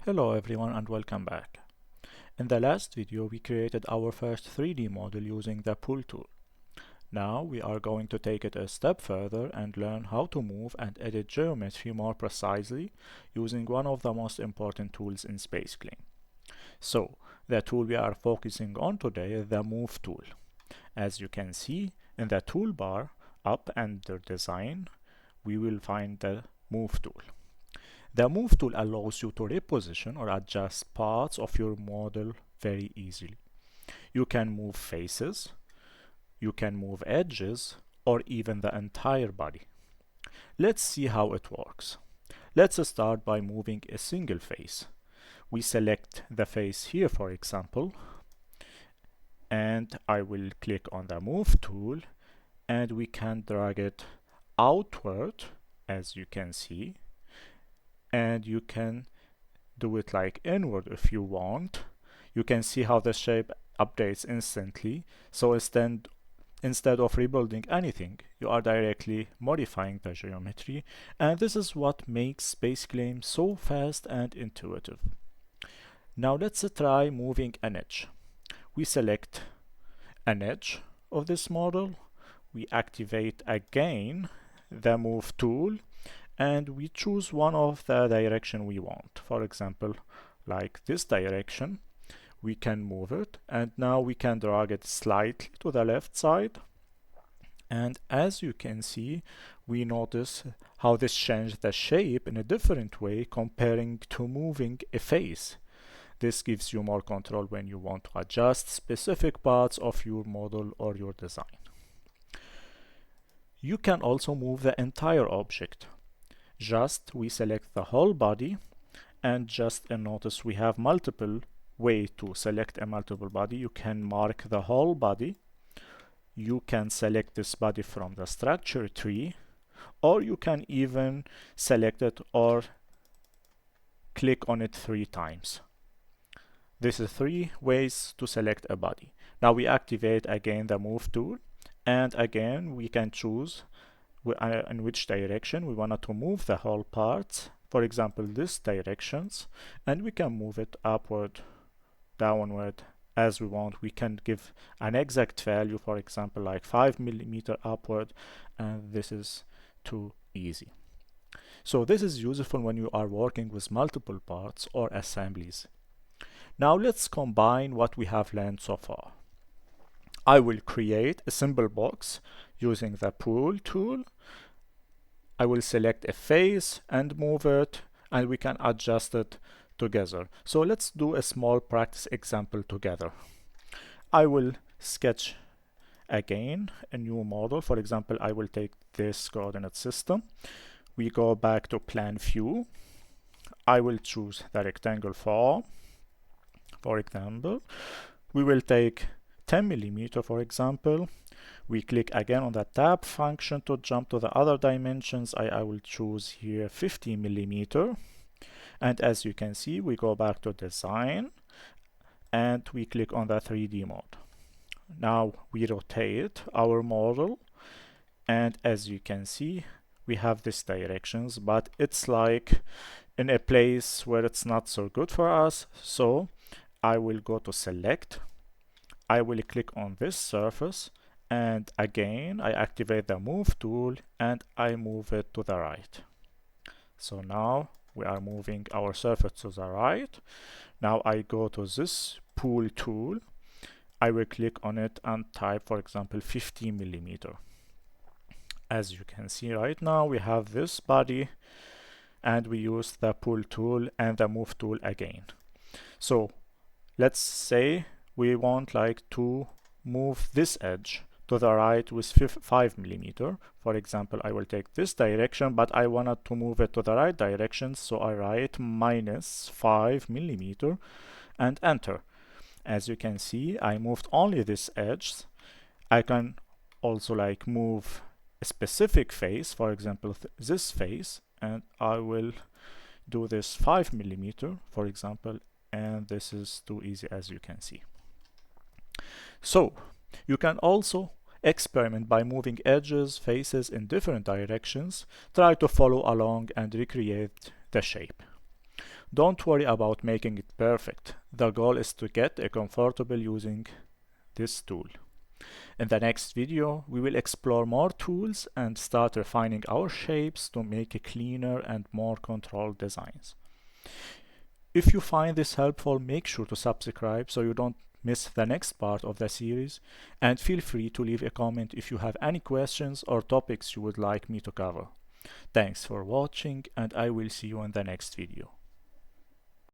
Hello everyone and welcome back. In the last video we created our first 3D model using the Pool tool. Now we are going to take it a step further and learn how to move and edit geometry more precisely using one of the most important tools in SpaceClaim. So the tool we are focusing on today is the Move tool. As you can see in the toolbar up under Design, we will find the Move tool. The Move tool allows you to reposition or adjust parts of your model very easily. You can move faces, you can move edges, or even the entire body. Let's see how it works. Let's start by moving a single face. We select the face here, for example, and I will click on the Move tool, and we can drag it outward, as you can see. And you can do it like inward if you want. You can see how the shape updates instantly. So instead of rebuilding anything, you are directly modifying the geometry, and this is what makes SpaceClaim so fast and intuitive. Now let's try moving an edge. We select an edge of this model, we activate again the Move tool, and we choose one of the direction we want. For example, like this direction, we can move it, and now we can drag it slightly to the left side. And as you can see, we notice how this changed the shape in a different way comparing to moving a face. This gives you more control when you want to adjust specific parts of your model or your design. You can also move the entire object. We select the whole body, and just notice we have multiple ways to select a multiple body. You can mark the whole body, you can select this body from the structure tree, or you can even select it or click on it 3 times. This is 3 ways to select a body. Now we activate again the Move tool, and again we can choose in which direction we want to move the whole part. For example, this directions, and we can move it upward, downward as we want. We can give an exact value, for example, like 5 millimeter upward, and this is too easy. So this is useful when you are working with multiple parts or assemblies. Now let's combine what we have learned so far. I will create a symbol box using the Pool tool. I will select a face and move it, and we can adjust it together. So let's do a small practice example together. I will sketch again a new model. For example, I will take this coordinate system. We go back to plan view. I will choose the rectangle form. For example, we will take 10 millimeter, for example. We click again on the tab function to jump to the other dimensions. I will choose here 50 millimeter. And as you can see, we go back to design and we click on the 3D mode. Now we rotate our model, and as you can see, we have these directions, but it's like in a place where it's not so good for us. So I will go to select. I will click on this surface, and again I activate the Move tool and I move it to the right. So now we are moving our surface to the right. Now I go to this Pool tool. I will click on it and type, for example, 50 millimeter. As you can see right now, we have this body, and we use the Pool tool and the Move tool again. So let's say we want like to move this edge to the right with 5 millimeter. For example, I will take this direction, but I wanted to move it to the right direction, so I write -5 millimeter and enter. As you can see, I moved only this edge. I can also like move a specific face, for example this face, and I will do this 5 millimeter, for example, and this is too easy, as you can see. So you can also experiment by moving edges, faces in different directions. Try to follow along and recreate the shape. Don't worry about making it perfect. The goal is to get comfortable using this tool. In the next video, we will explore more tools and start refining our shapes to make cleaner and more controlled designs. If you find this helpful, make sure to subscribe so you don't miss the next part of the series, and feel free to leave a comment if you have any questions or topics you would like me to cover. Thanks for watching, and I will see you in the next video.